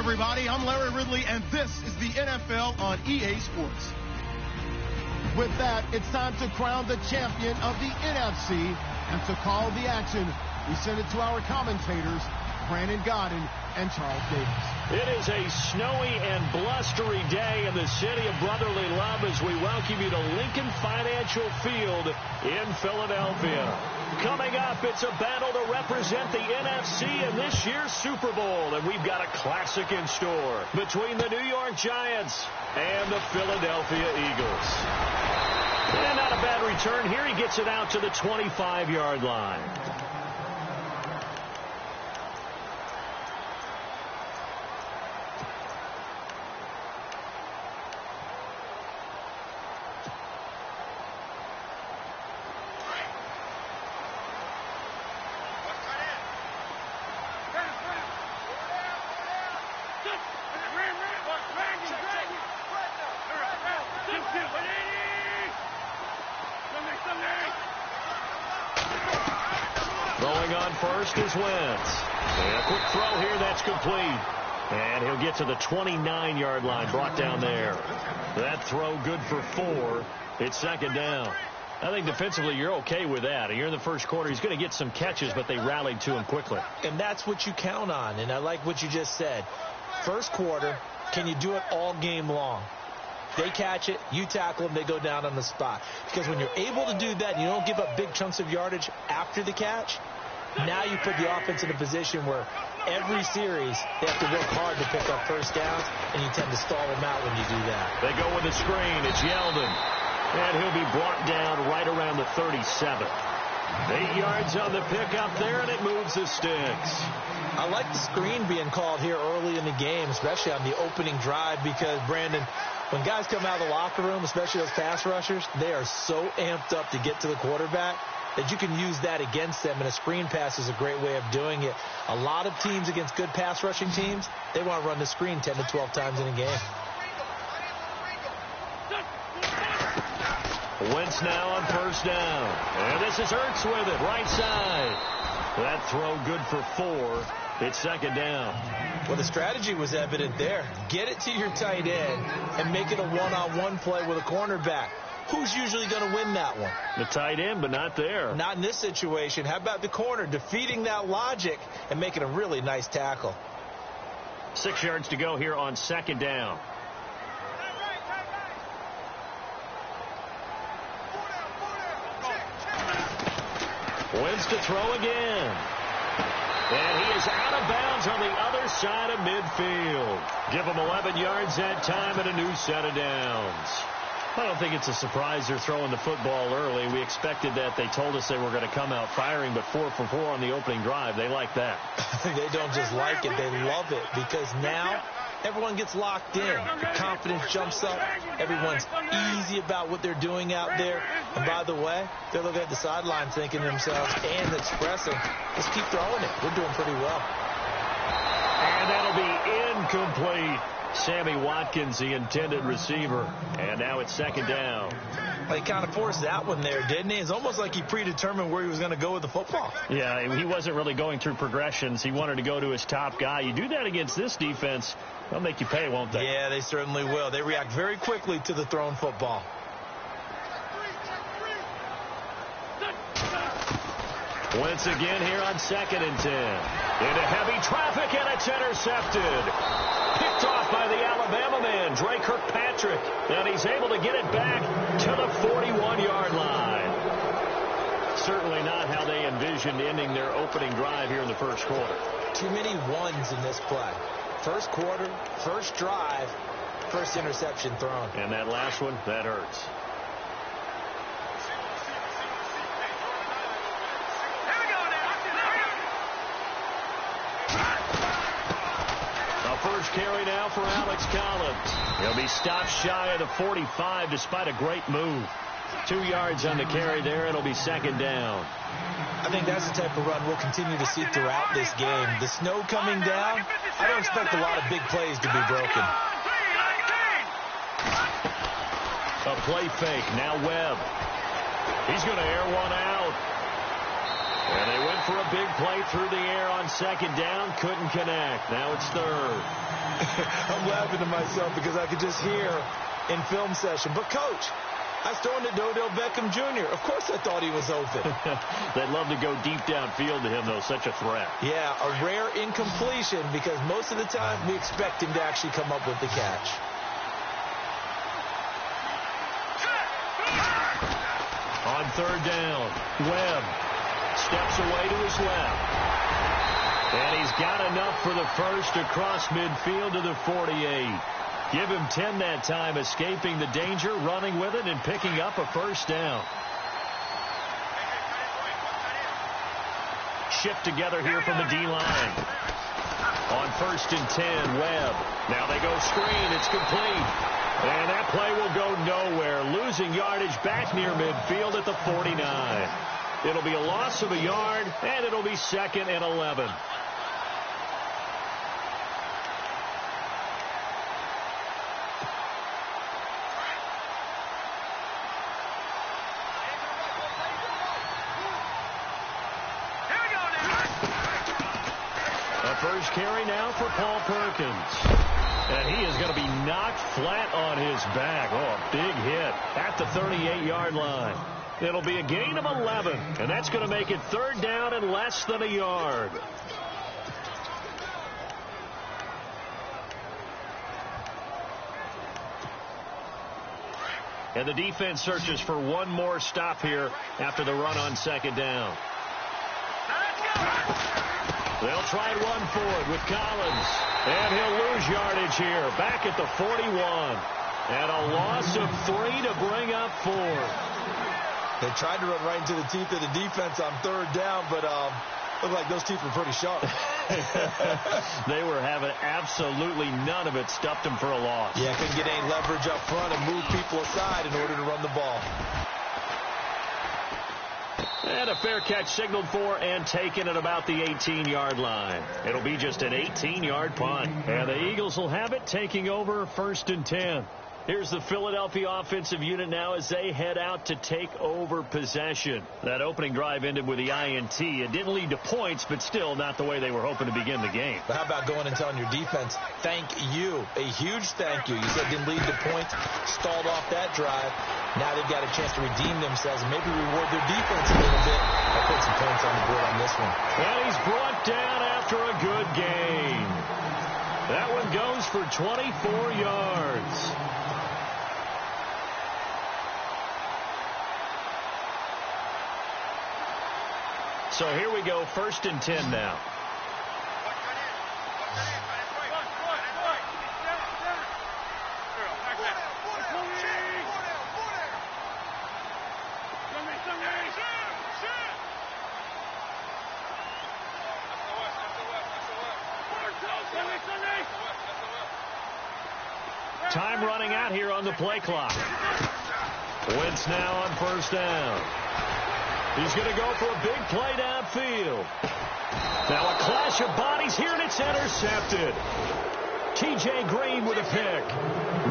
everybody. I'm Larry Ridley, and this is the NFL on EA Sports. With that, it's time to crown the champion of the NFC, and to call the action, we send it to our commentators, Brandon Gaudin and Charles Davis. It is a snowy and blustery day in the city of brotherly love as we welcome you to Lincoln Financial Field in Philadelphia. Coming up, it's a battle to represent the NFC in this year's Super Bowl, and we've got a classic in store between the New York Giants and the Philadelphia Eagles. And not a bad return here. He gets it out to the 25-yard line. Throwing on first is Wentz. And a quick throw here, that's complete. And he'll get to the 29-yard line, brought down there. That throw good for 4. It's second down. I think defensively you're okay with that. You're in the first quarter. He's going to get some catches, but they rallied to him quickly. And that's what you count on, and I like what you just said. First quarter, can you do it all game long? They catch it, you tackle them, they go down on the spot. Because when you're able to do that and you don't give up big chunks of yardage after the catch, now you put the offense in a position where every series they have to work hard to pick up first downs, and you tend to stall them out when you do that. They go with the screen. It's Yeldon. And he'll be brought down right around the 37. 8 yards on the pickup there, and it moves the sticks. I like the screen being called here early in the game, especially on the opening drive, because, Brandon, when guys come out of the locker room, especially those pass rushers, they are so amped up to get to the quarterback that you can use that against them, and a screen pass is a great way of doing it. A lot of teams against good pass rushing teams, they want to run the screen 10 to 12 times in a game. Wentz now on first down. And this is Ertz with it, right side. That throw good for 4. It's second down. Well, the strategy was evident there. Get it to your tight end and make it a one-on-one play with a cornerback. Who's usually going to win that one? The tight end, but not there. Not in this situation. How about the corner defeating that logic and making a really nice tackle? 6 yards to go here on second down. Wentz to throw again. And he is out of bounds on the other side of midfield. Give him 11 yards that time and a new set of downs. I don't think it's a surprise they're throwing the football early. We expected that. They told us they were going to come out firing, but 4 for 4 on the opening drive. They like that. They don't just like it. They love it, because now everyone gets locked in. The confidence jumps up. Everyone's easy about what they're doing out there. And by the way, they're looking at the sideline thinking to themselves and expressing, let's keep throwing it. We're doing pretty well. And that'll be incomplete. Sammy Watkins, the intended receiver. And now it's second down. Well, he kind of forced that one there, didn't he? It's almost like he predetermined where he was going to go with the football. Yeah, he wasn't really going through progressions. He wanted to go to his top guy. You do that against this defense, they'll make you pay, won't they? Yeah, they certainly will. They react very quickly to the thrown football. Wentz again here on 2nd and 10. Into heavy traffic, and it's intercepted. Picked off by the Alabama man, Dre Kirkpatrick. And he's able to get it back to the 41-yard line. Certainly not how they envisioned ending their opening drive here in the first quarter. Too many ones in this play. First quarter, first drive, first interception thrown. And that last one, that hurts. First carry now for Alex Collins. He'll be stopped shy of the 45 despite a great move. 2 yards on the carry there. It'll be second down. I think that's the type of run we'll continue to see throughout this game. The snow coming down, I don't expect a lot of big plays to be broken. A play fake. Now Webb. He's going to air one out. And they went for a big play through the air on second down. Couldn't connect. Now it's third. I'm laughing to myself because I could just hear in film session. But, Coach, I was throwing to Odell Beckham Jr. Of course I thought he was open. They'd love to go deep downfield to him, though. Such a threat. Yeah, a rare incompletion because most of the time we expect him to actually come up with the catch. On third down, Webb steps away to his left. And he's got enough for the first across midfield to the 48. Give him 10 that time, escaping the danger, running with it, and picking up a first down. Shift together here from the D-line. On 1st and 10, Webb. Now they go screen. It's complete. And that play will go nowhere. Losing yardage back near midfield at the 49. It'll be a loss of a yard, and it'll be 2nd and 11. A first carry now for Paul Perkins. And he is going to be knocked flat on his back. Oh, a big hit at the 38-yard line. It'll be a gain of 11, and that's going to make it 3rd down and less than a yard. And the defense searches for one more stop here after the run on 2nd down. They'll try and run for it with Collins. And he'll lose yardage here. Back at the 41. And a loss of 3 to bring up 4. They tried to run right into the teeth of the defense on 3rd down, but looked like those teeth were pretty sharp. They were having absolutely none of it. Stuffed them for a loss. Yeah, couldn't get any leverage up front and move people aside in order to run the ball. And a fair catch signaled for and taken at about the 18-yard line. It'll be just an 18-yard punt. And the Eagles will have it, taking over 1st and 10. Here's the Philadelphia offensive unit now as they head out to take over possession. That opening drive ended with the INT. It didn't lead to points, but still not the way they were hoping to begin the game. But how about going and telling your defense, thank you, a huge thank you. You said it didn't lead to points, stalled off that drive. Now they've got a chance to redeem themselves and maybe reward their defense a little bit. I'll put some points on the board on this one. And he's brought down after a good gain. That one goes for 24 yards. So here we go, 1st and 10 now. Time running out here on the play clock. Wentz now on 1st down. He's going to go for a big play downfield. Now a clash of bodies here, and it's intercepted. T.J. Green with a pick.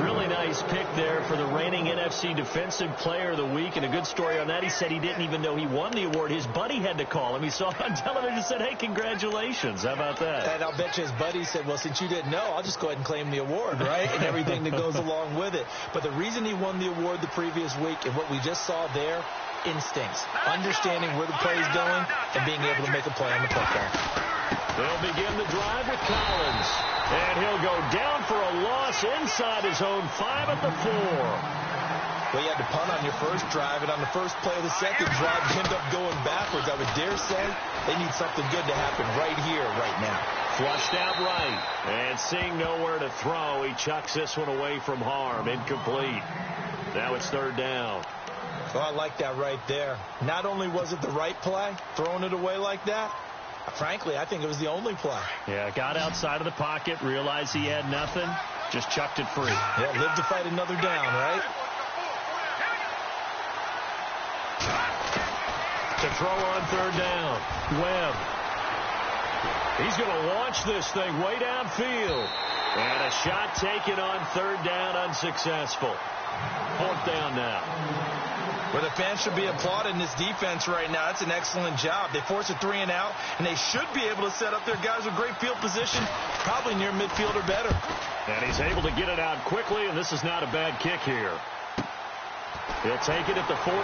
Really nice pick there for the reigning NFC Defensive Player of the Week. And a good story on that, he said he didn't even know he won the award. His buddy had to call him. He saw it on television and said, hey, congratulations. How about that? And I'll bet you his buddy said, well, since you didn't know, I'll just go ahead and claim the award, right? And everything that goes along with it. But the reason he won the award the previous week and what we just saw there, instincts, understanding where the play is going, and being able to make a play on the play clock. They'll begin the drive with Collins. And he'll go down for a loss inside his own 5 at the 4. Well, you had to punt on your first drive, and on the first play of the second drive, you end up going backwards. I would dare say they need something good to happen right here, right now. Flushed out right. And seeing nowhere to throw, he chucks this one away from harm. Incomplete. Now it's 3rd down. Oh, I like that right there. Not only was it the right play, throwing it away like that, frankly, I think it was the only play. Yeah, got outside of the pocket, realized he had nothing, just chucked it free. Yeah, live to fight another down, right? To throw on 3rd down, Webb. He's going to launch this thing way downfield. And a shot taken on 3rd down, unsuccessful. Fourth down now. Well, the fans should be applauding this defense right now. That's an excellent job. They force a 3 and out, and they should be able to set up their guys with great field position, probably near midfield or better. And he's able to get it out quickly, and this is not a bad kick here. He'll take it at the 42.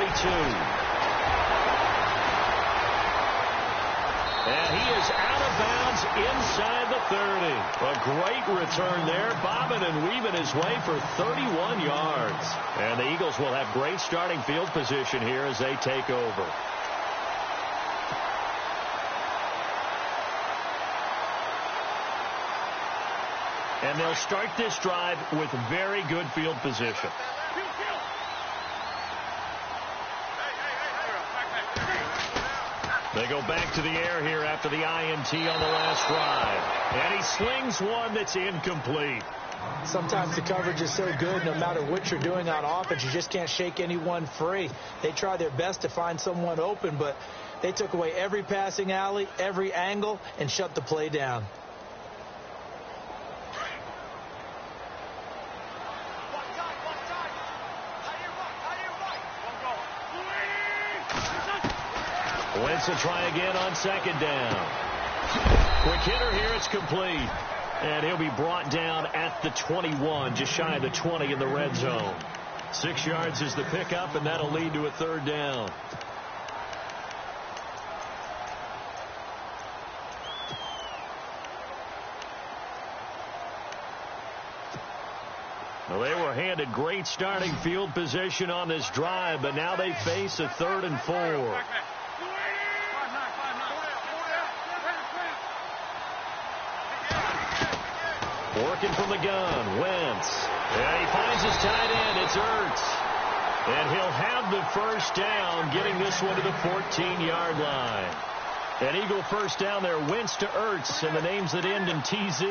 And he is out of bounds inside the 30. A great return there, bobbing and weaving his way for 31 yards. And the Eagles will have great starting field position here as they take over. And they'll start this drive with very good field position. They go back to the air here after the INT on the last drive. And he slings one that's incomplete. Sometimes the coverage is so good, no matter what you're doing on offense, you just can't shake anyone free. They try their best to find someone open, but they took away every passing alley, every angle, and shut the play down. Wentz will try again on second down. Quick hitter here, it's complete. And he'll be brought down at the 21, just shy of the 20 in the red zone. 6 yards is the pickup, and that'll lead to a third down. Well, they were handed great starting field position on this drive, but now they face a 3rd and 4. Working from the gun, Wentz. And he finds his tight end, it's Ertz. And he'll have the first down, getting this one to the 14-yard line. An Eagle first down there, Wentz to Ertz, and the names that end in TZ.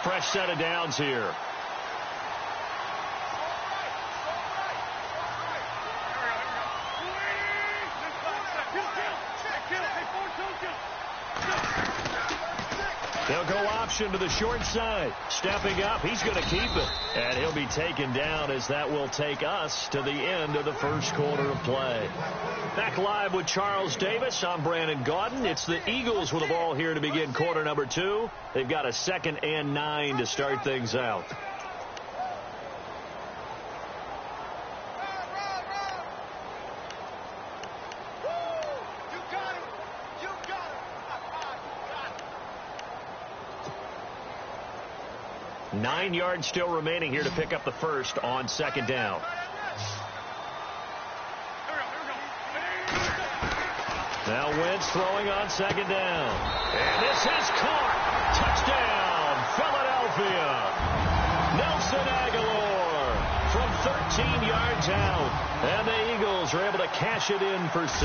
Fresh set of downs here. They'll go option to the short side. Stepping up, he's going to keep it. And he'll be taken down as that will take us to the end of the first quarter of play. Back live with Charles Davis. I'm Brandon Gaudin. It's the Eagles with the ball here to begin quarter number 2. They've got a 2nd and 9 to start things out. Nine yards still remaining here to pick up the first on second down. Now Wentz throwing on second down. And this is caught. Touchdown, Philadelphia. Nelson Aguilar from 13 yards out. And the Eagles are able to cash it in for 6.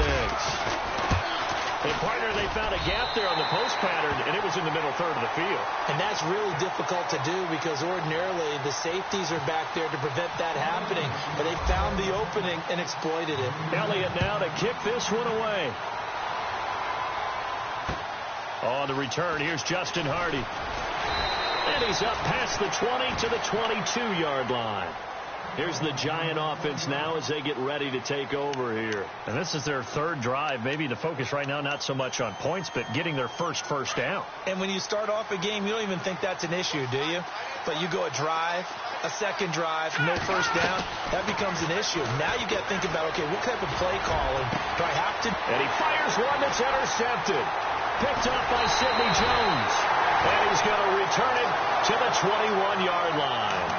And, partner, they found a gap there on the post pattern, and it was in the middle third of the field. And that's really difficult to do because ordinarily the safeties are back there to prevent that happening. But they found the opening and exploited it. Elliott now to kick this one away. On the return, here's Justin Hardy. And he's up past the 20 to the 22-yard line. Here's the Giant offense now as they get ready to take over here. And this is their 3rd drive. Maybe the focus right now not so much on points, but getting their first down. And when you start off a game, you don't even think that's an issue, do you? But you go a drive, a second drive, no first down, that becomes an issue. Now you got to think about, okay, what type of play calling do I have to? And he fires one that's intercepted. Picked up by Sidney Jones. And he's going to return it to the 21-yard line.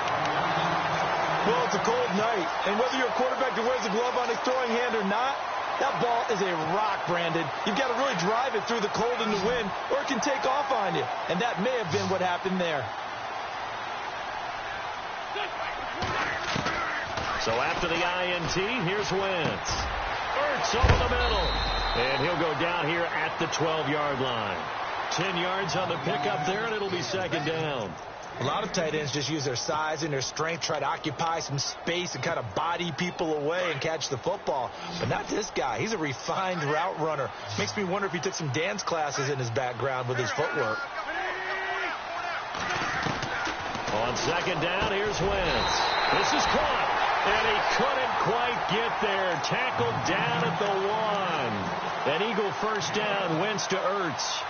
Well, it's a cold night, and whether you're a quarterback that wears a glove on his throwing hand or not, that ball is a rock, Brandon. You've got to really drive it through the cold and the wind, or it can take off on you. And that may have been what happened there. So after the INT, here's Wentz. Ertz over the middle. And he'll go down here at the 12-yard line. 10 yards on the pickup there, and it'll be second down. A lot of tight ends just use their size and their strength, try to occupy some space and kind of body people away and catch the football. But not this guy. He's a refined route runner. Makes me wonder if he took some dance classes in his background with his footwork. On second down, here's Wentz. This is caught, and he couldn't quite get there. Tackled down at the 1. An Eagle first down, Wentz to Ertz.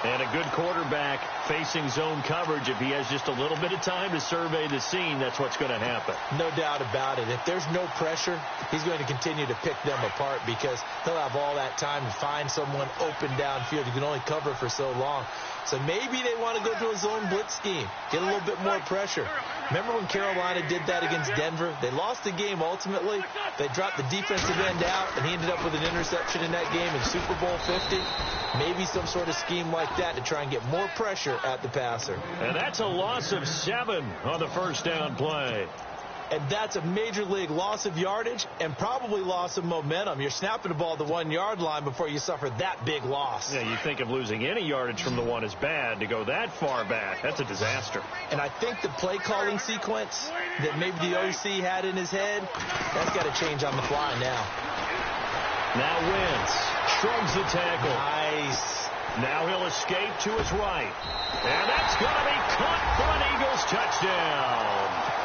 And a good quarterback facing zone coverage. If he has just a little bit of time to survey the scene, that's what's going to happen. No doubt about it. If there's no pressure, he's going to continue to pick them apart because he'll have all that time to find someone open downfield. You can only cover for so long. So maybe they want to go to a zone blitz scheme, get a little bit more pressure. Remember when Carolina did that against Denver? They lost the game ultimately. They dropped the defensive end out, and he ended up with an interception in that game in Super Bowl 50. Maybe some sort of scheme like that to try and get more pressure at the passer. And that's a loss of 7 on the first down play. And that's a major league loss of yardage and probably loss of momentum. You're snapping the ball at the 1-yard line before you suffer that big loss. Yeah, you think of losing any yardage from the 1 is bad. To go that far back, that's a disaster. And I think the play calling sequence that maybe the OC had in his head, that's got to change on the fly now. Now Wentz shrugs the tackle. Nice. Now he'll escape to his right. And that's going to be caught for an Eagles touchdown.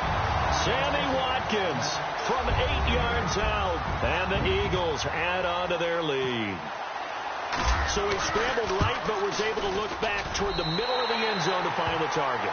Sammy Watkins from 8 yards out, and the Eagles add on to their lead. So he scrambled right, but was able to look back toward the middle of the end zone to find the target.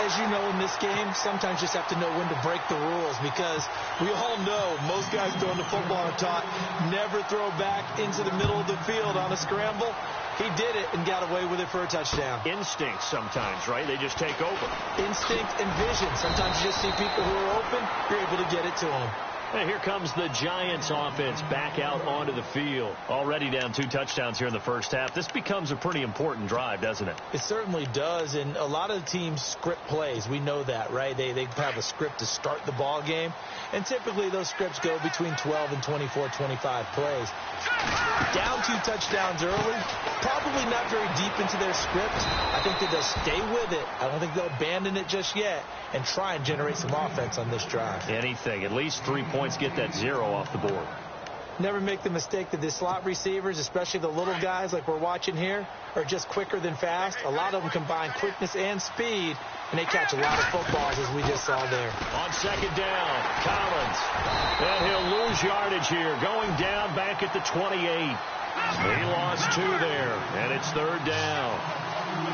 As you know, in this game, sometimes you just have to know when to break the rules because we all know most guys throwing the football are taught never throw back into the middle of the field on a scramble. He did it and got away with it for a touchdown. Instinct sometimes, right? They just take over. Instinct and vision. Sometimes you just see people who are open, you're able to get it to them. And here comes the Giants offense back out onto the field. Already down 2 touchdowns here in the first half. This becomes a pretty important drive, doesn't it? It certainly does. And a lot of teams script plays. We know that, right? They have a script to start the ball game. And typically those scripts go between 12 and 24, 25 plays. Down 2 touchdowns early. Probably not very deep into their script. I think that they'll stay with it. I don't think they'll abandon it just yet and try and generate some offense on this drive. Anything. At least 3 points, get that 0 off the board. Never make the mistake that the slot receivers, especially the little guys like we're watching here, are just quicker than fast. A lot of them combine quickness and speed, and they catch a lot of footballs, as we just saw there. On second down, Collins. And he'll lose yardage here, going down back at the 28. He lost 2 there, and it's 3rd down.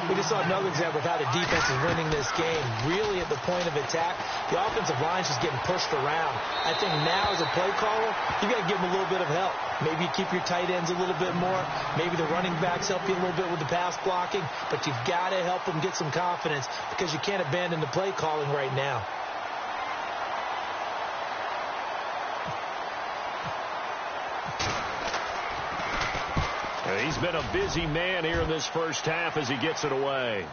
We just saw another example of how the defense is winning this game. Really at the point of attack, the offensive line's just getting pushed around. I think now as a play caller, you got to give them a little bit of help. Maybe you keep your tight ends a little bit more. Maybe the running backs help you a little bit with the pass blocking. But you've got to help them get some confidence because you can't abandon the play calling right now. He's been a busy man here in this first half as he gets it away.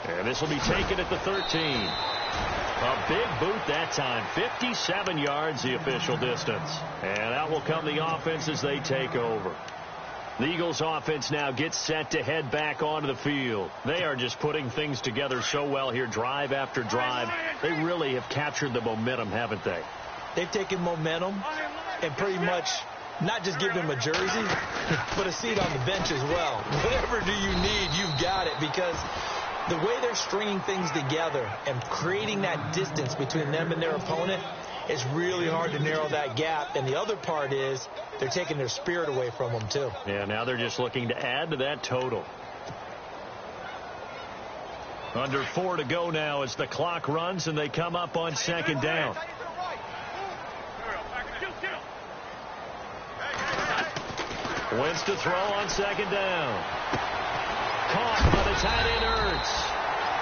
And this will be taken at the 13. A big boot that time. 57 yards the official distance. And out will come the offense as they take over. The Eagles offense now gets set to head back onto the field. They are just putting things together so well here, drive after drive. They really have captured the momentum, haven't they? They've taken momentum and pretty much not just give them a jersey, but a seat on the bench as well. Whatever do you need, you've got it, because the way they're stringing things together and creating that distance between them and their opponent is really hard to narrow that gap. And the other part is they're taking their spirit away from them, too. Yeah, now they're just looking to add to that total. Under 4 to go now as the clock runs and they come up on second down. Wentz to throw on second down. Caught by the tight end Ertz.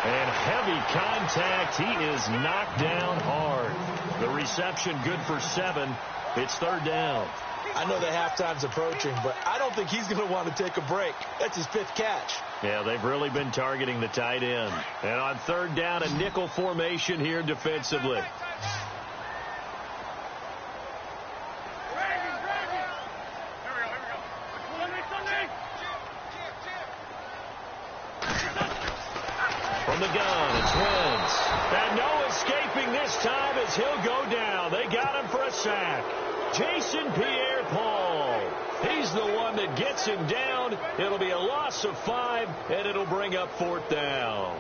And heavy contact. He is knocked down hard. The reception good for 7. It's 3rd down. I know that halftime's approaching, but I don't think he's going to want to take a break. That's his 5th catch. Yeah, they've really been targeting the tight end. And on 3rd down, a nickel formation here defensively. From the gun, it's Wentz. And no escaping this time as he'll go down. They got him for a sack. Jason Pierre-Paul. He's the one that gets him down. It'll be a loss of 5, and it'll bring up 4th down.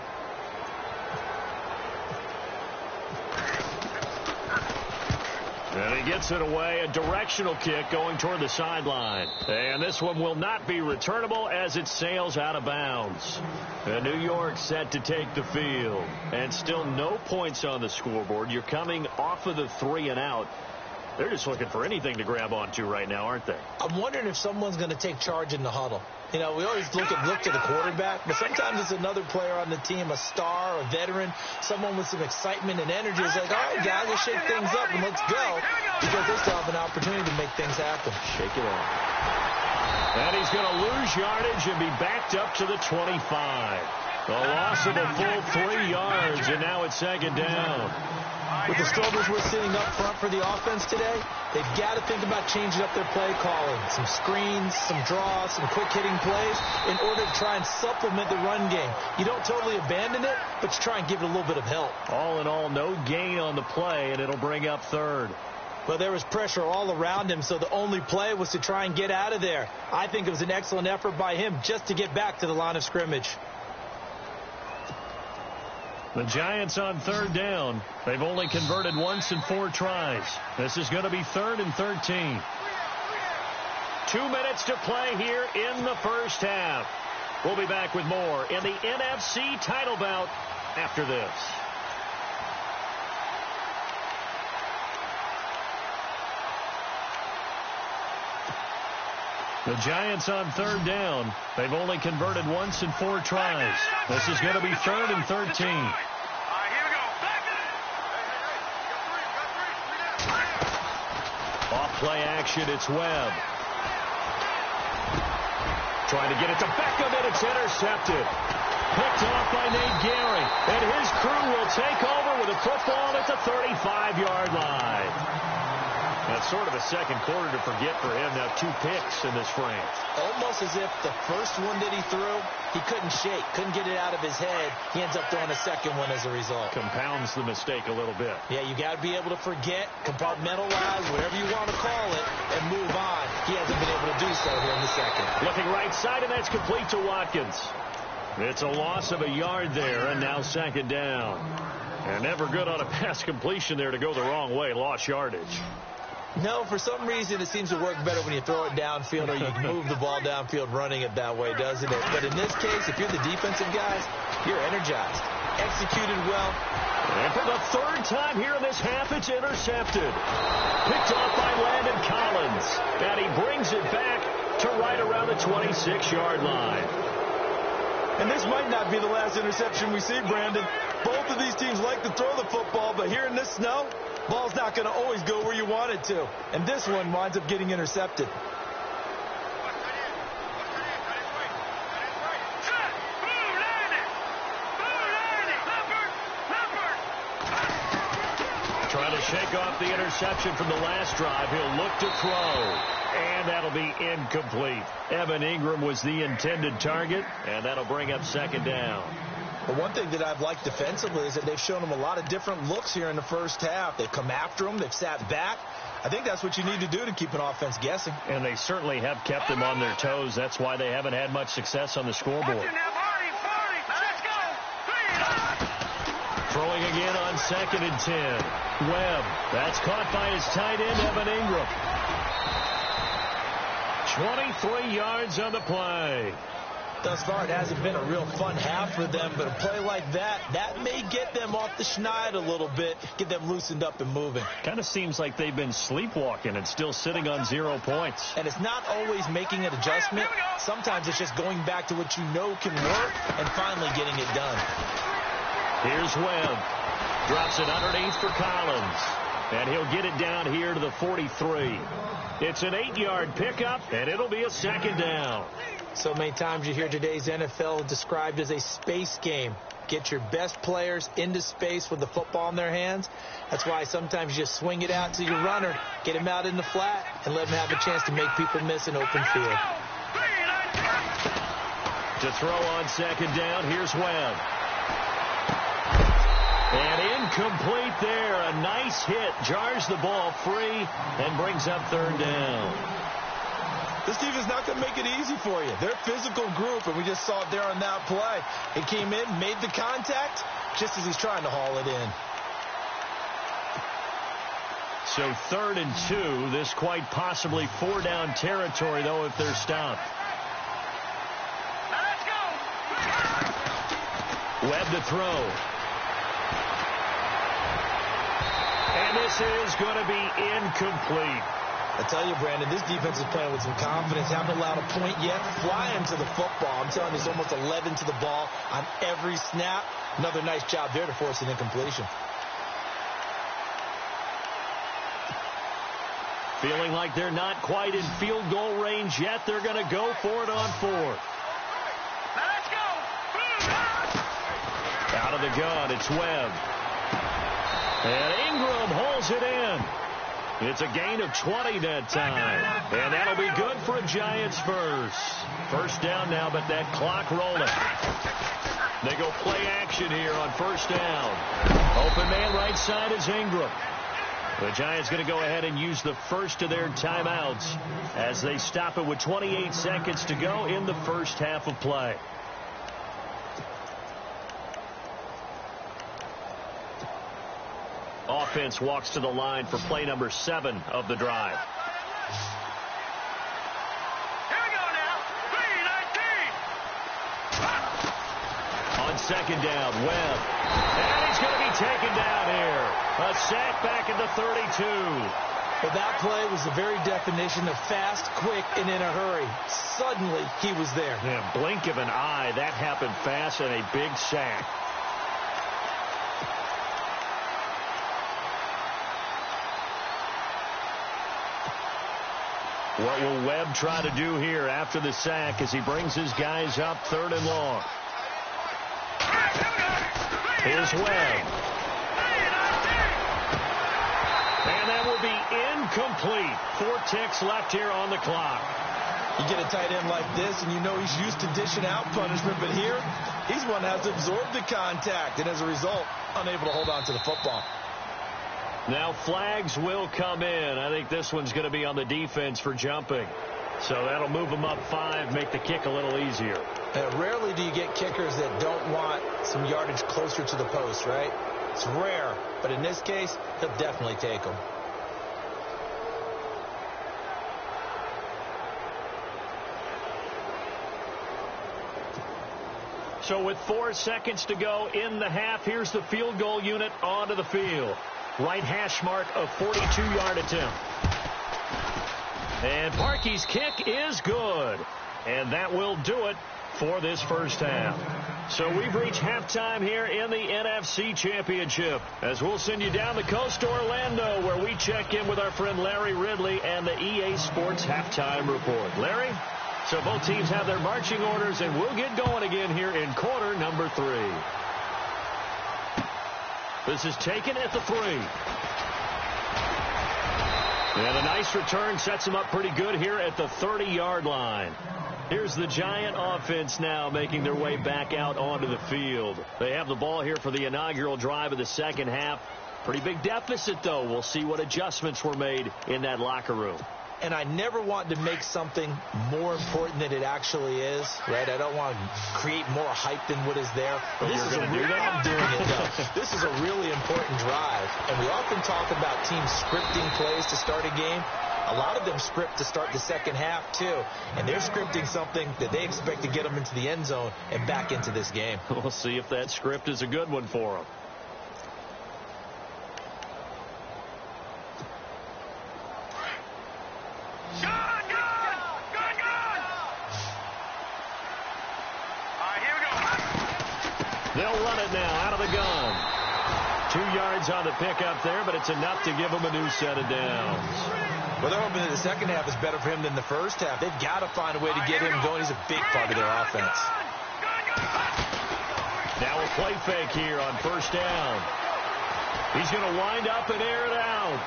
And he gets it away, a directional kick going toward the sideline. And this one will not be returnable as it sails out of bounds. And New York set to take the field. And still no points on the scoreboard. You're coming off of the 3 and out. They're just looking for anything to grab onto right now, aren't they? I'm wondering if someone's going to take charge in the huddle. You know, we always look to the quarterback, but sometimes it's another player on the team, a star, a veteran, someone with some excitement and energy. It's like, all right, guys, let's shake things up and let's go, because they still have an opportunity to make things happen. Shake it up. And he's going to lose yardage and be backed up to the 25. A loss of a full 3 yards, and now it's second down. With the struggles we're seeing up front for the offense today, they've got to think about changing up their play calling. Some screens, some draws, some quick-hitting plays in order to try and supplement the run game. You don't totally abandon it, but you try and give it a little bit of help. All in all, no gain on the play, and it'll bring up third. Well, there was pressure all around him, so the only play was to try and get out of there. I think it was an excellent effort by him just to get back to the line of scrimmage. The Giants on third down. They've only converted once in 4 tries. This is going to be 3rd and 13. 2 minutes to play here in the first half. We'll be back with more in the NFC title bout after this. The Giants on third down. They've only converted once in 4 tries. This is going to be 3rd and 13. Off play action, it's Webb. Trying to get it to Beckham, and it's intercepted. Picked off by Nate Gehring. And his crew will take over with a football at the 35-yard line. That's sort of a second quarter to forget for him. Now 2 picks in this frame. Almost as if the first one that he threw, he couldn't shake, couldn't get it out of his head. He ends up throwing a second one as a result. Compounds the mistake a little bit. Yeah, you got to be able to forget, compartmentalize, whatever you want to call it, and move on. He hasn't been able to do so here in the second. Looking right side, and that's complete to Watkins. It's a loss of a yard there, and now second down. And never good on a pass completion there to go the wrong way. Lost yardage. No, for some reason it seems to work better when you throw it downfield or you move the ball downfield running it that way, doesn't it? But in this case, if you're the defensive guys, you're energized. Executed well. And for the 3rd time here in this half, it's intercepted. Picked off by Landon Collins. And he brings it back to right around the 26-yard line. And this might not be the last interception we see, Brandon. Both of these teams like to throw the football, but here in this snow, ball's not going to always go where you want it to. And this one winds up getting intercepted. Trying to shake off the interception from the last drive. He'll look to throw. And that'll be incomplete. Evan Ingram was the intended target, and that'll bring up second down. But one thing that I've liked defensively is that they've shown him a lot of different looks here in the first half. They've come after him. They've sat back. I think that's what you need to do to keep an offense guessing. And they certainly have kept them on their toes. That's why they haven't had much success on the scoreboard. Throwing again on 2nd and 10. Webb. That's caught by his tight end, Evan Ingram. 23 yards on the play. Thus far, it hasn't been a real fun half for them, but a play like that, that may get them off the schneid a little bit, get them loosened up and moving. Kind of seems like they've been sleepwalking and still sitting on 0 points. And it's not always making an adjustment. Sometimes it's just going back to what you know can work and finally getting it done. Here's Webb. Drops it underneath for Collins. And he'll get it down here to the 43. It's an 8-yard pickup, and it'll be a second down. So many times you hear today's NFL described as a space game. Get your best players into space with the football in their hands. That's why sometimes you just swing it out to your runner, get him out in the flat, and let him have a chance to make people miss an open field. To throw on second down, here's Webb. And incomplete there. A nice hit. Jars the ball free and brings up third down. This team is not going to make it easy for you. They're a physical group, and we just saw it there on that play. It came in, made the contact, just as he's trying to haul it in. So 3rd and 2. This quite possibly 4-down territory, though, if they're stopped. Let's go. Webb to throw. And this is going to be incomplete. I tell you, Brandon, this defense is playing with some confidence. Haven't allowed a point yet. Flying to the football. I'm telling you, there's almost 11 to the ball on every snap. Another nice job there to force an incompletion. Feeling like they're not quite in field goal range yet. They're going to go for it on 4th. Let's go. Out of the gun, it's Webb. And Ingram holds it in. It's a gain of 20 that time. And that'll be good for a Giants first. First down now, but that clock rolling. They go play action here on first down. Open man right side is Ingram. The Giants going to go ahead and use the first of their timeouts as they stop it with 28 seconds to go in the first half of play. Offense walks to the line for play number 7 of the drive. Here we go now. 3-19. On second down, Webb. And he's going to be taken down here. A sack back at the 32. Well, that play was the very definition of fast, quick, and in a hurry. Suddenly, he was there. Yeah, blink of an eye. That happened fast and a big sack. What will Webb try to do here after the sack as he brings his guys up 3rd and long? Here's Webb. And that will be incomplete. 4 ticks left here on the clock. You get a tight end like this, and you know he's used to dishing out punishment, but here, he's one that has to absorb the contact, and as a result, unable to hold on to the football. Now flags will come in. I think this one's going to be on the defense for jumping. So that'll move them up 5, make the kick a little easier. Rarely do you get kickers that don't want some yardage closer to the post, right? It's rare, but in this case, he'll definitely take them. So with 4 seconds to go in the half, here's the field goal unit onto the field. Right hash mark, a 42-yard attempt. And Parkey's kick is good. And that will do it for this first half. So we've reached halftime here in the NFC Championship, as we'll send you down the coast to Orlando, where we check in with our friend Larry Ridley and the EA Sports Halftime Report. Larry? So both teams have their marching orders, and we'll get going again here in quarter number 3. This is taken at the 3. And a nice return sets them up pretty good here at the 30-yard line. Here's the Giant offense now making their way back out onto the field. They have the ball here for the inaugural drive of the second half. Pretty big deficit, though. We'll see what adjustments were made in that locker room. And I never want to make something more important than it actually is, right? I don't want to create more hype than what is there. But this is a real, I'm doing it, though. This is a really important drive. And we often talk about teams scripting plays to start a game. A lot of them script to start the second half, too. And they're scripting something that they expect to get them into the end zone and back into this game. We'll see if that script is a good one for them. They'll run it now out of the gun. 2 yards on the pickup there, but it's enough to give them a new set of downs. Well, they're hoping that the second half is better for him than the first half. They've got to find a way to get him going. He's a big part of their offense. Now a play fake here on first down. He's going to wind up and air it out.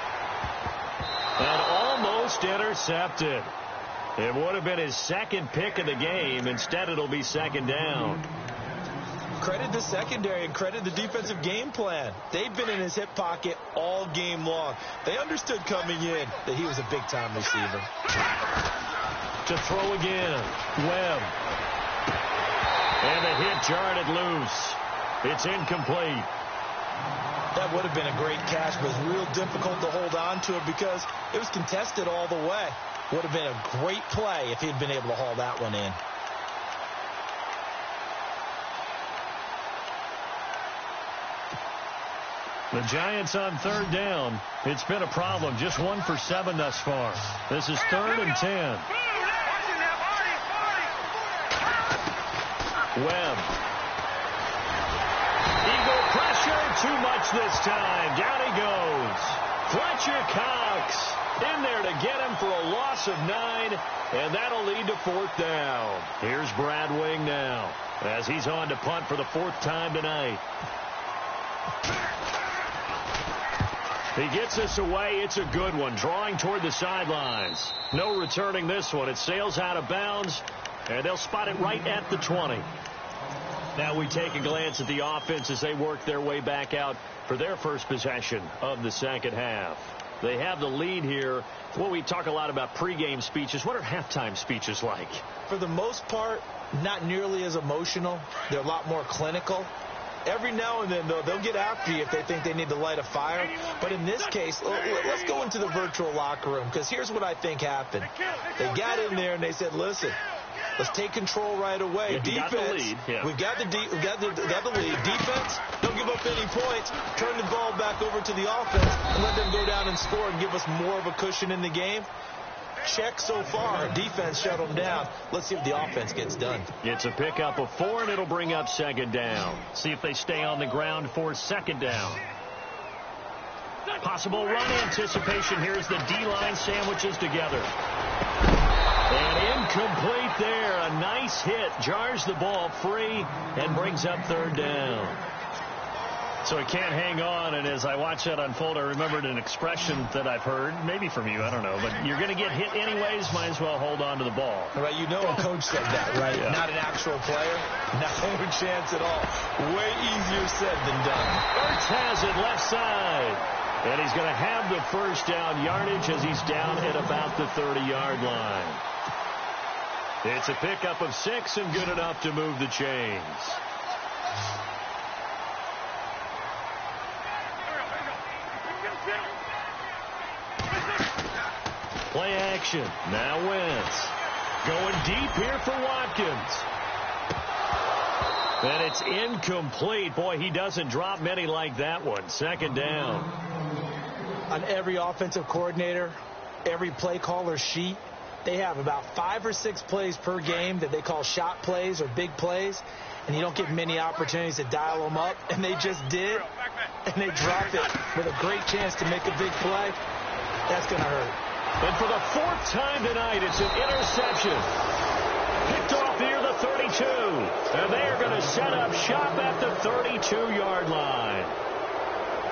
And almost intercepted. It would have been his second pick of the game. Instead, it'll be second down. Credit the secondary and credit the defensive game plan. They've been in his hip pocket all game long. They understood coming in that he was a big-time receiver. To throw again, Webb. And the hit jarred it loose. It's incomplete. That would have been a great catch, but it was real difficult to hold on to it because it was contested all the way. Would have been a great play if he'd been able to haul that one in. The Giants on third down. It's been a problem. Just 1 for 7 thus far. This is 3rd and 10. Webb. Eagle pressure. Too much this time. Down he goes. Fletcher Cox in there to get him for a loss of 9. And that'll lead to 4th down. Here's Brad Wing now as he's on to punt for the 4th time tonight. He gets this away. It's a good one. Drawing toward the sidelines. No returning this one. It sails out of bounds, and they'll spot it right at the 20. Now we take a glance at the offense as they work their way back out for their first possession of the second half. They have the lead here. Well, we talk a lot about pregame speeches. What are halftime speeches like? For the most part, not nearly as emotional. They're a lot more clinical. Every now and then, though, they'll get after you if they think they need to light a fire. But in this case, let's go into the virtual locker room, because here's what I think happened. They got in there and they said, listen, let's take control right away. Defense, we've got the lead. Defense, don't give up any points. Turn the ball back over to the offense and let them go down and score and give us more of a cushion in the game. Check so far. Defense shut them down. Let's see if the offense gets done. It's a pickup of 4, and it'll bring up 2nd down. See if they stay on the ground for 2nd down. Possible run anticipation. Here's the D-line sandwiches together. And incomplete there. A nice hit. Jars the ball free and brings up 3rd down. So he can't hang on, and as I watch that unfold, I remembered an expression that I've heard, maybe from you, I don't know, but you're going to get hit anyways, might as well hold on to the ball. Right, you know a coach said that, right? Yeah. Not an actual player. No chance at all. Way easier said than done. Ertz has it left side, and he's going to have the 1st down yardage as he's down at about the 30-yard line. It's a pickup of 6 and good enough to move the chains. Play action. Now Wentz. Going deep here for Watkins. And it's incomplete. Boy, he doesn't drop many like that one. 2nd down. On every offensive coordinator, every play caller sheet, they have about 5 or 6 plays per game that they call shot plays or big plays. And you don't get many opportunities to dial them up. And they just did. And they dropped it with a great chance to make a big play. That's going to hurt. And for the 4th time tonight, it's an interception. Picked off near the 32. And they are going to set up shop at the 32-yard line.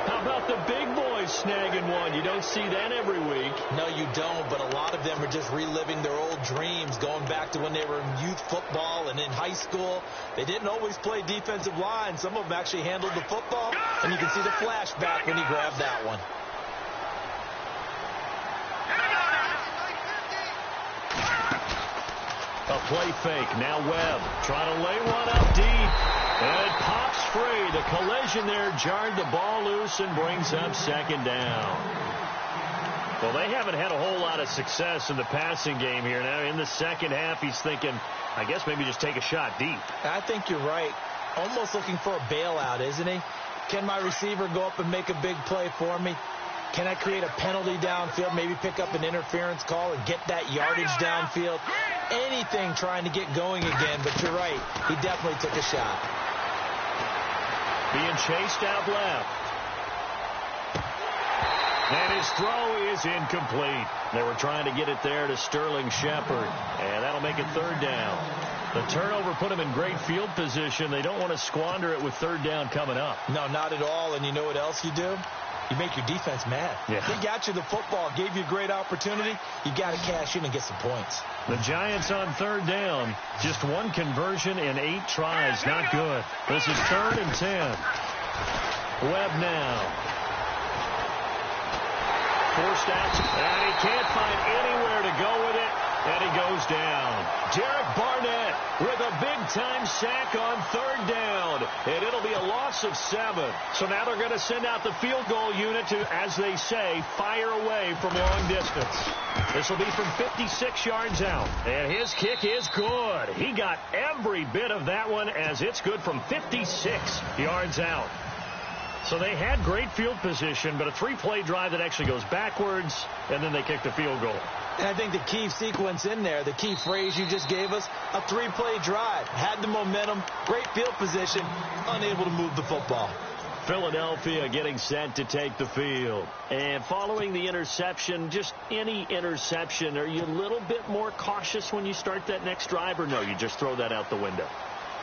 How about the big boys snagging one? You don't see that every week. No, you don't, but a lot of them are just reliving their old dreams, going back to when they were in youth football and in high school. They didn't always play defensive line. Some of them actually handled the football, and you can see the flashback when he grabbed that one. A play fake. Now Webb trying to lay one up deep. And it pops free. The collision there jarred the ball loose and brings up 2nd down. Well, they haven't had a whole lot of success in the passing game here. Now in the second half, he's thinking, I guess maybe just take a shot deep. I think you're right. Almost looking for a bailout, isn't he? Can my receiver go up and make a big play for me? Can I create a penalty downfield, maybe pick up an interference call and get that yardage downfield? Anything trying to get going again, but you're right. He definitely took a shot. Being chased out left. And his throw is incomplete. They were trying to get it there to Sterling Shepard. And that'll make it 3rd down. The turnover put him in great field position. They don't want to squander it with 3rd down coming up. No, not at all. And you know what else you do? You make your defense mad. Yeah. They got you the football, gave you a great opportunity. You got to cash in and get some points. The Giants on 3rd down. Just 1 conversion in 8 tries. Not good. This is 3rd and 10. Webb now. Forced out. And he can't find anywhere to go with it. And he goes down. Derek Barnett with a big-time sack on 3rd down, and it'll be a loss of 7. So now they're going to send out the field goal unit to, as they say, fire away from long distance. This will be from 56 yards out, and his kick is good. He got every bit of that one as it's good from 56 yards out. So they had great field position, but a 3-play drive that actually goes backwards, and then they kick the field goal. And I think the key sequence in there, the key phrase you just gave us, a 3-play drive. Had the momentum, great field position, unable to move the football. Philadelphia getting set to take the field. And following the interception, just any interception, are you a little bit more cautious when you start that next drive, or no, you just throw that out the window?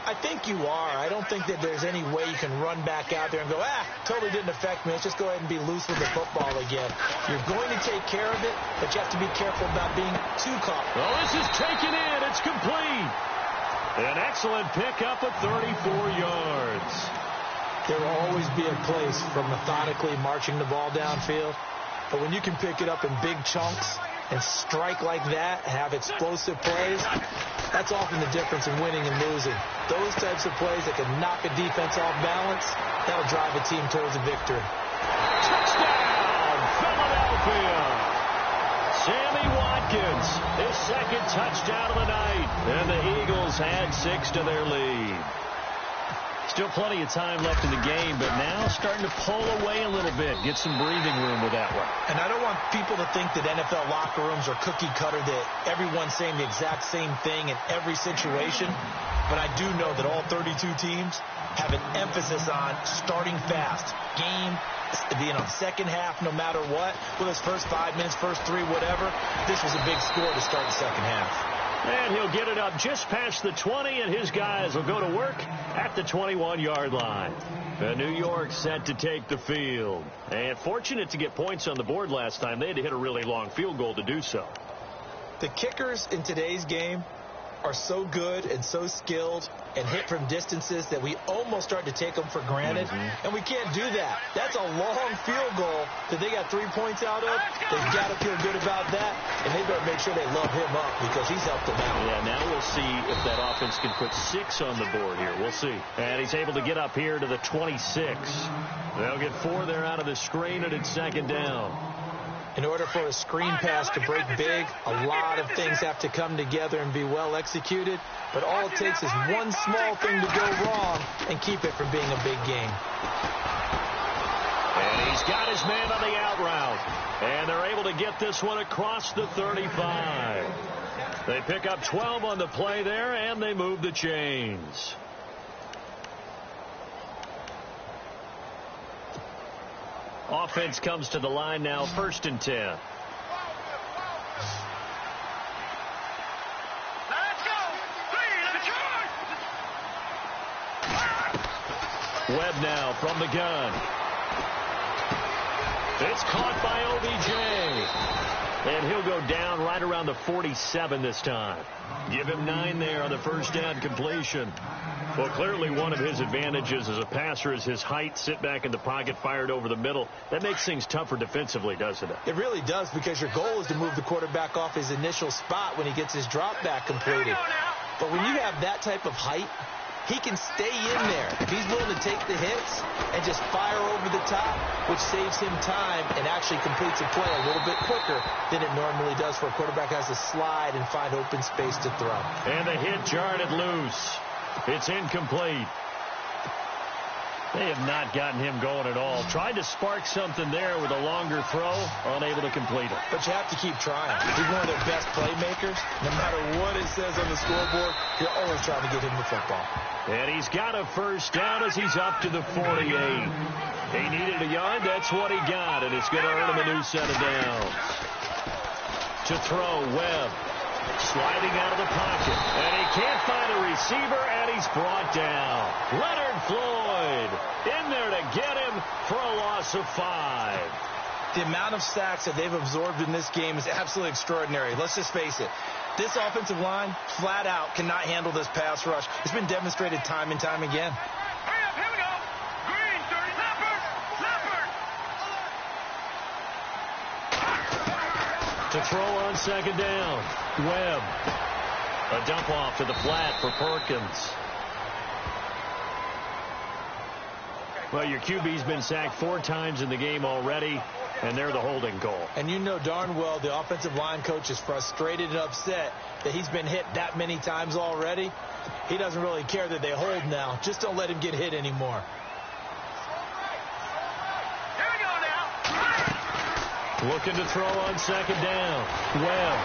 I think you are. I don't think that there's any way you can run back out there and go, totally didn't affect me. Let's just go ahead and be loose with the football again. You're going to take care of it, but you have to be careful about being too caught. Well, this is taken in. It's complete. An excellent pickup of 34 yards. There will always be a place for methodically marching the ball downfield, but when you can pick it up in big chunks and strike like that, have explosive plays, that's often the difference in winning and losing. Those types of plays that can knock a defense off balance, that'll drive a team towards a victory. Touchdown, Philadelphia! Sammy Watkins, his 2nd touchdown of the night, and the Eagles add 6 to their lead. Still plenty of time left in the game, but now starting to pull away a little bit, get some breathing room with that one. And I don't want people to think that NFL locker rooms are cookie cutter, that everyone's saying the exact same thing in every situation. But I do know that all 32 teams have an emphasis on starting fast. Game being on second half no matter what. Whether it's first 5 minutes, first 3, whatever. This was a big score to start the second half. And he'll get it up just past the 20, and his guys will go to work at the 21-yard line. New York set to take the field. And fortunate to get points on the board last time. They had to hit a really long field goal to do so. The kickers in today's game are so good and so skilled and hit from distances that we almost start to take them for granted. And we can't do that. That's a long field goal that they got 3 points out of. They've got to feel good about that, and they better make sure they love him up because he's helped them out. Yeah, now we'll see if that offense can put 6 on the board here. We'll see. And he's able to get up here to the 26. They'll get 4 there out of the screen, and it's 2nd down. In order for a screen pass to break big, a lot of things have to come together and be well executed. But all it takes is one small thing to go wrong and keep it from being a big game. And he's got his man on the out route. And they're able to get this one across the 35. They pick up 12 on the play there, and they move the chains. Offense comes to the line now, 1st and 10. Let's go. 3, let's charge. Webb now from the gun. It's caught by OBJ. And he'll go down right around the 47 this time. Give him 9 there on the 1st down completion. Well, clearly one of his advantages as a passer is his height, sit back in the pocket, fired over the middle. That makes things tougher defensively, doesn't it? It really does, because your goal is to move the quarterback off his initial spot when he gets his drop back completed. But when you have that type of height, he can stay in there. If he's willing to take the hits and just fire over the top, which saves him time and actually completes a play a little bit quicker than it normally does for a quarterback who has to slide and find open space to throw. And the hit jarred it loose. It's incomplete. They have not gotten him going at all. Tried to spark something there with a longer throw, unable to complete it. But you have to keep trying. He's one of their best playmakers. No matter what it says on the scoreboard, you're always trying to get him the football. And he's got a 1st down as he's up to the 48. He needed a yard. That's what he got, and it's going to earn him a new set of downs. To throw, Webb. Sliding out of the pocket. And he can't find a receiver, and he's brought down. Leonard Floyd in there to get him for a loss of 5. The amount of sacks that they've absorbed in this game is absolutely extraordinary. Let's just face it. This offensive line, flat out, cannot handle this pass rush. It's been demonstrated time and time again. Hurry up, here we go. Green, 30, Leopard. To throw on 2nd down. Webb. A dump off to the flat for Perkins. Well, your QB's been sacked 4 times in the game already, and they're the holding call. And you know darn well the offensive line coach is frustrated and upset that he's been hit that many times already. He doesn't really care that they hold now. Just don't let him get hit anymore. Here we go now. Looking to throw on second down. Webb.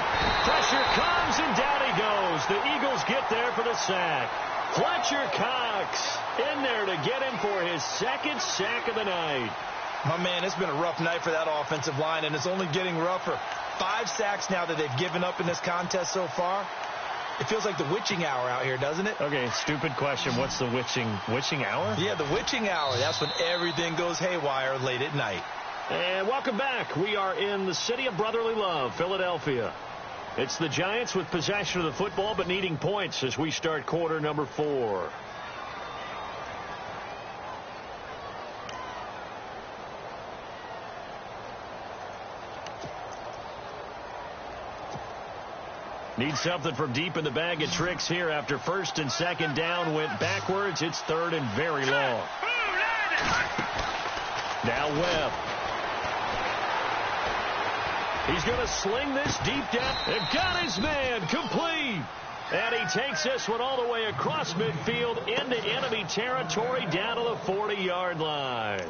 Pressure comes, and down he goes. The Eagles get there for the sack. Fletcher Cox in there to get him for his 2nd sack of the night. My man, it's been a rough night for that offensive line, and it's only getting rougher. 5 sacks now that they've given up in this contest so far. It feels like the witching hour out here, doesn't it? Okay, stupid question. What's the witching hour? Yeah, the witching hour. That's when everything goes haywire late at night. And welcome back. We are in the city of brotherly love, Philadelphia. It's the Giants with possession of the football but needing points as we start quarter number 4. Need something from deep in the bag of tricks here after 1st and 2nd down went backwards. It's 3rd and very long. Now Webb. He's going to sling this deep down. And got his man complete. And he takes this one all the way across midfield into enemy territory down to the 40-yard line.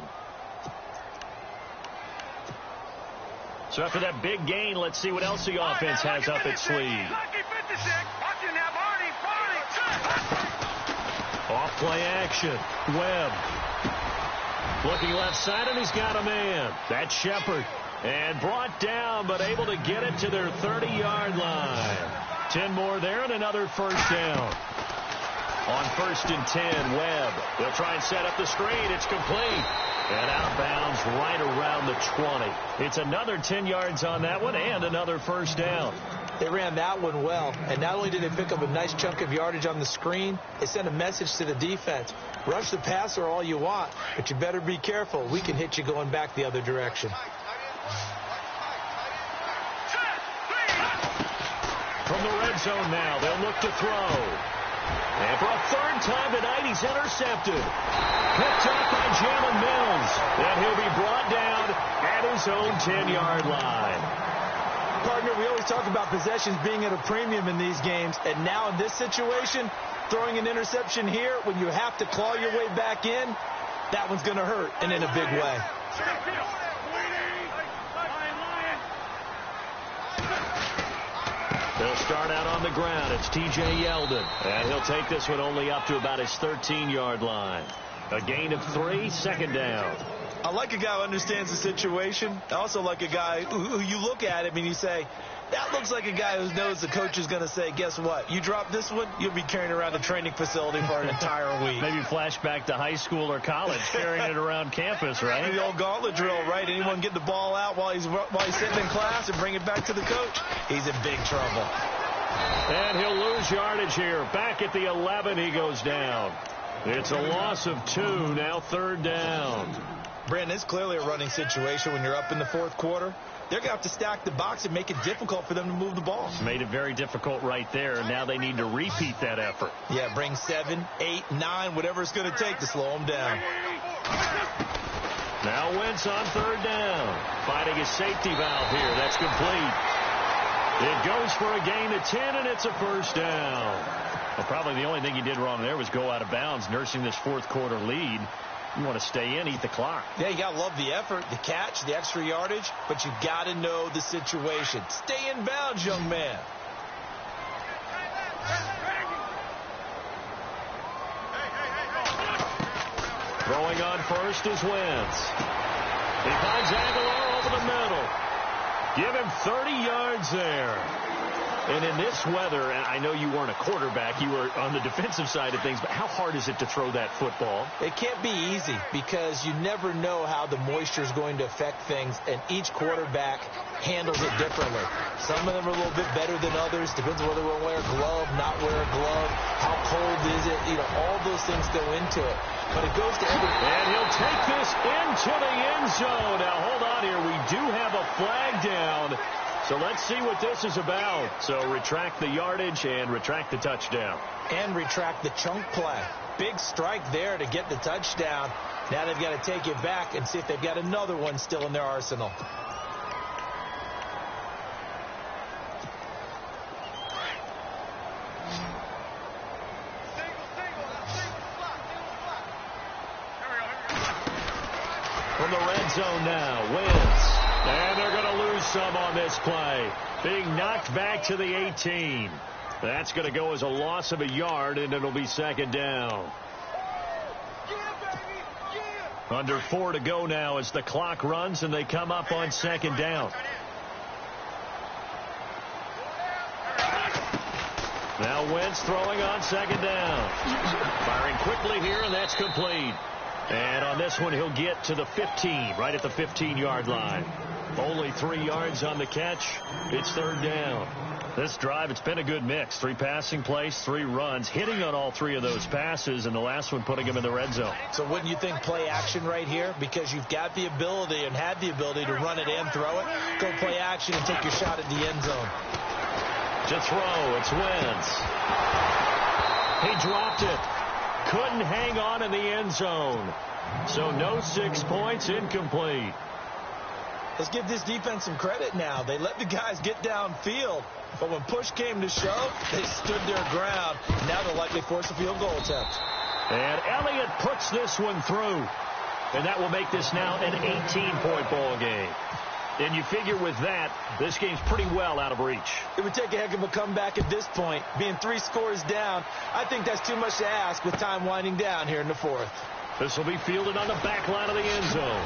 So after that big gain, let's see what else the offense has up its sleeve. Off play action. Webb. Looking left side, and he's got a man. That's Shepard. And brought down, but able to get it to their 30-yard line. 10 more there and another 1st down. On 1st and 10, Webb. They'll try and set up the screen. It's complete. And outbounds right around the 20. It's another 10 yards on that one and another 1st down. They ran that one well, and not only did they pick up a nice chunk of yardage on the screen, they sent a message to the defense. Rush the passer all you want, but you better be careful. We can hit you going back the other direction. From the red zone now, they'll look to throw. And for a 3rd time tonight, he's intercepted. Picked up by Jalen Mills. And he'll be brought down at his own 10-yard line. Partner, we always talk about possessions being at a premium in these games. And now in this situation, throwing an interception here when you have to claw your way back in, that one's going to hurt, and in a big way. They'll start out on the ground. It's T.J. Yeldon. And he'll take this one only up to about his 13-yard line. A gain of 3, 2nd down. I like a guy who understands the situation. I also like a guy who you look at him and you say, that looks like a guy who knows the coach is going to say, guess what? You drop this one, you'll be carrying around the training facility for an entire week. Maybe flashback to high school or college, carrying it around campus, right? The old gauntlet drill, right? Anyone get the ball out while he's sitting in class and bring it back to the coach? He's in big trouble. And he'll lose yardage here. Back at the 11, he goes down. It's a loss of 2, now 3rd down. Brandon, it's clearly a running situation when you're up in the 4th quarter. They're going to have to stack the box and make it difficult for them to move the ball. Made it very difficult right there, and now they need to repeat that effort. Yeah, bring 7, 8, 9, whatever it's going to take to slow them down. Now Wentz on 3rd down. Finding his safety valve here. That's complete. It goes for a gain of 10, and it's a 1st down. Well, probably the only thing he did wrong there was go out of bounds, nursing this 4th quarter lead. You want to stay in, eat the clock. Yeah, you got to love the effort, the catch, the extra yardage, but you got to know the situation. Stay in bounds, young man. Throwing on 1st is Wentz. He finds Aguilar over the middle. Give him 30 yards there. And in this weather, and I know you weren't a quarterback, you were on the defensive side of things, but how hard is it to throw that football? It can't be easy because you never know how the moisture is going to affect things, and each quarterback handles it differently. Some of them are a little bit better than others. Depends on whether we'll wear a glove, not wear a glove, how cold is it. You know, all those things go into it. But it goes to every... And he'll take this into the end zone. Now, hold on here. We do have a flag down. So let's see what this is about. So retract the yardage and retract the touchdown. And retract the chunk play. Big strike there to get the touchdown. Now they've got to take it back and see if they've got another one still in their arsenal. From the red zone now, Wentz. And they're going to lose some on this play. Being knocked back to the 18. That's going to go as a loss of a yard, and it'll be second down. Under 4 to go now as the clock runs, and they come up on second down. Now Wentz throwing on second down. Firing quickly here, and that's complete. And on this one, he'll get to the 15, right at the 15-yard line. Only 3 yards on the catch. It's third down. This drive, it's been a good mix. 3 passing plays, 3 runs, hitting on all 3 of those passes, and the last one putting him in the red zone. So wouldn't you think play action right here? Because you've got the ability and had the ability to run it and throw it. Go play action and take your shot at the end zone. To throw, it's Wentz. He dropped it. Couldn't hang on in the end zone. So no 6 points, incomplete. Let's give this defense some credit now. They let the guys get downfield. But when push came to shove, they stood their ground. Now they'll likely force a field goal attempt. And Elliott puts this one through. And that will make this now an 18-point ball game. And you figure with that, this game's pretty well out of reach. It would take a heck of a comeback at this point. Being 3 scores down, I think that's too much to ask with time winding down here in the 4th. This will be fielded on the back line of the end zone.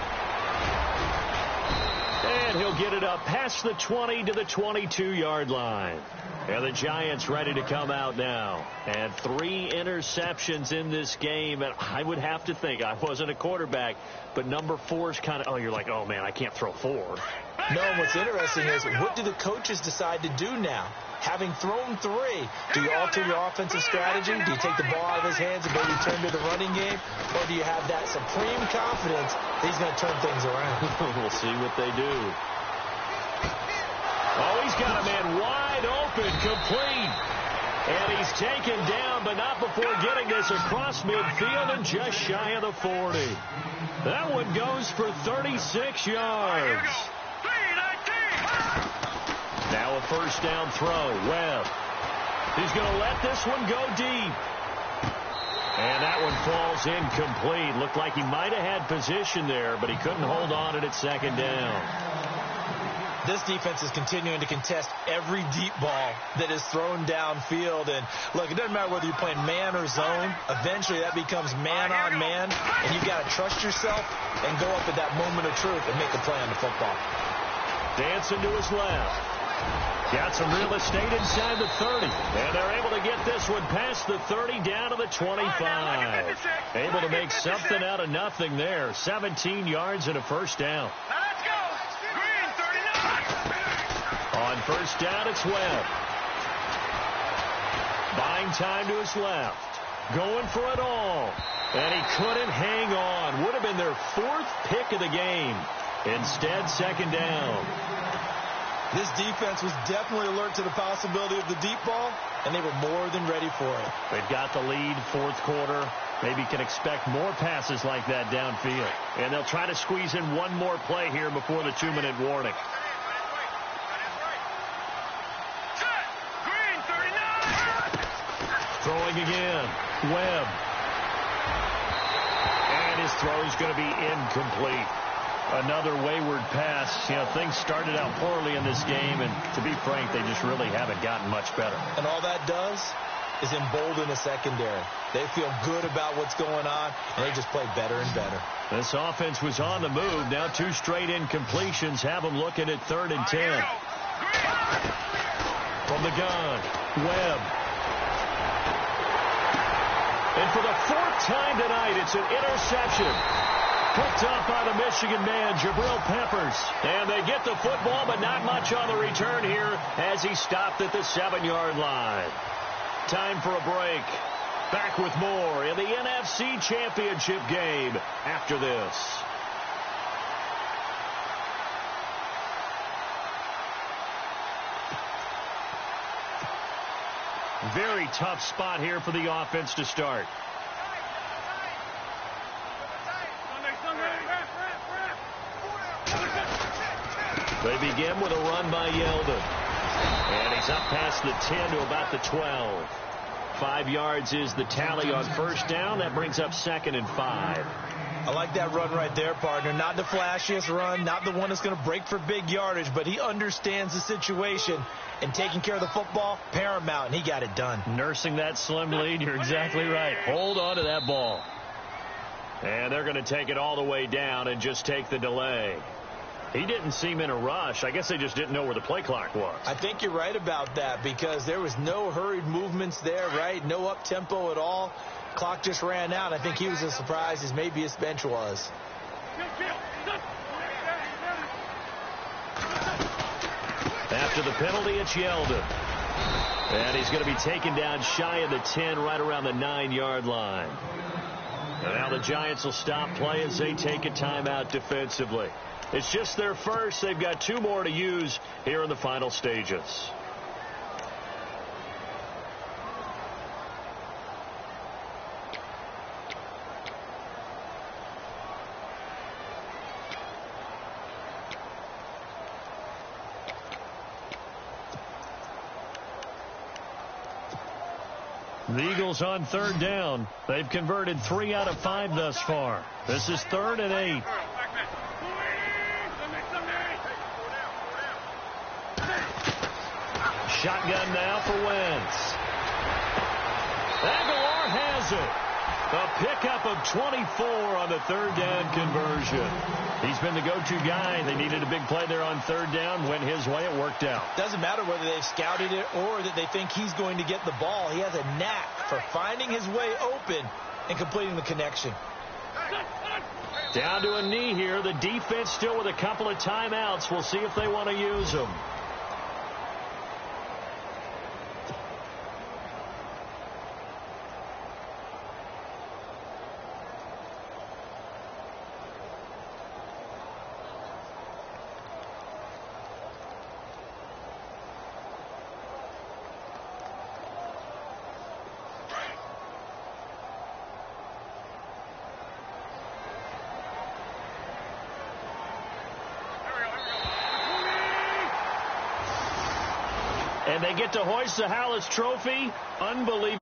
And he'll get it up past the 20 to the 22-yard line. And the Giants ready to come out now. And 3 interceptions in this game. And I would have to think, I wasn't a quarterback, but number 4 is kind of, you're like, oh, man, I can't throw 4. No, what's interesting is what do the coaches decide to do now? Having thrown 3, do you alter your offensive strategy? Do you take the ball out of his hands and maybe turn to the running game? Or do you have that supreme confidence that he's going to turn things around? We'll see what they do. Oh, he's got a man wide open, complete. And he's taken down, but not before getting this across midfield and just shy of the 40. That one goes for 36 yards. Now a first down throw. Webb. He's going to let this one go deep. And that one falls incomplete. Looked like he might have had position there, but he couldn't hold on at second down. This defense is continuing to contest every deep ball that is thrown downfield. And, look, it doesn't matter whether you're playing man or zone. Eventually that becomes man on man, and you've got to trust yourself and go up at that moment of truth and make a play on the football. Dancing to his left. Got some real estate inside the 30. And they're able to get this one past the 30 down to the 25. Able to make something out of nothing there. 17 yards and a first down. On first down, it's Webb. Buying time to his left. Going for it all. And he couldn't hang on. Would have been their 4th pick of the game. Instead, second down. This defense was definitely alert to the possibility of the deep ball, and they were more than ready for it. They've got the lead, 4th quarter. Maybe can expect more passes like that downfield. And they'll try to squeeze in one more play here before the 2-minute warning. Throwing again. Webb. And his throw is going to be incomplete. Another wayward pass. You know, things started out poorly in this game, and to be frank, they just really haven't gotten much better. And all that does is embolden a secondary. They feel good about what's going on, and they just play better and better. This offense was on the move. Now 2 straight incompletions have them looking at 3rd and 10. From the gun, Webb. And for the 4th time tonight, it's an interception. Picked up by the Michigan man, Jabril Peppers. And they get the football, but not much on the return here as he stopped at the 7-yard line. Time for a break. Back with more in the NFC Championship game after this. very tough spot here for the offense to start. They begin with a run by Yeldon. And he's up past the 10 to about the 12. 5 yards is the tally on first down. That brings up 2nd and 5. I like that run right there, partner. Not the flashiest run, not the one that's going to break for big yardage, but he understands the situation, and taking care of the football, paramount, and he got it done. Nursing that slim lead, you're exactly right. Hold on to that ball. And they're going to take it all the way down and just take the delay. He didn't seem in a rush. I guess they just didn't know where the play clock was. I think you're right about that because there was no hurried movements there, right? No up-tempo at all. Clock just ran out. I think he was as surprised as maybe his bench was. After the penalty, it's Yeldon. And he's going to be taken down shy of the 10, right around the 9-yard line. And now the Giants will stop play as they take a timeout defensively. It's just their first. They've got 2 more to use here in the final stages. The Eagles on 3rd down. They've converted 3 out of 5 thus far. This is 3rd and 8. Shotgun now for Wentz. Aguilar has it. A pickup of 24 on the 3rd down conversion. He's been the go-to guy. They needed a big play there on 3rd down. Went his way. It worked out. Doesn't matter whether they've scouted it or that they think he's going to get the ball. He has a knack for finding his way open and completing the connection. Down to a knee here. The defense still with a couple of timeouts. We'll see if they want to use them. And they get to hoist the Hallis Trophy. Unbelievable.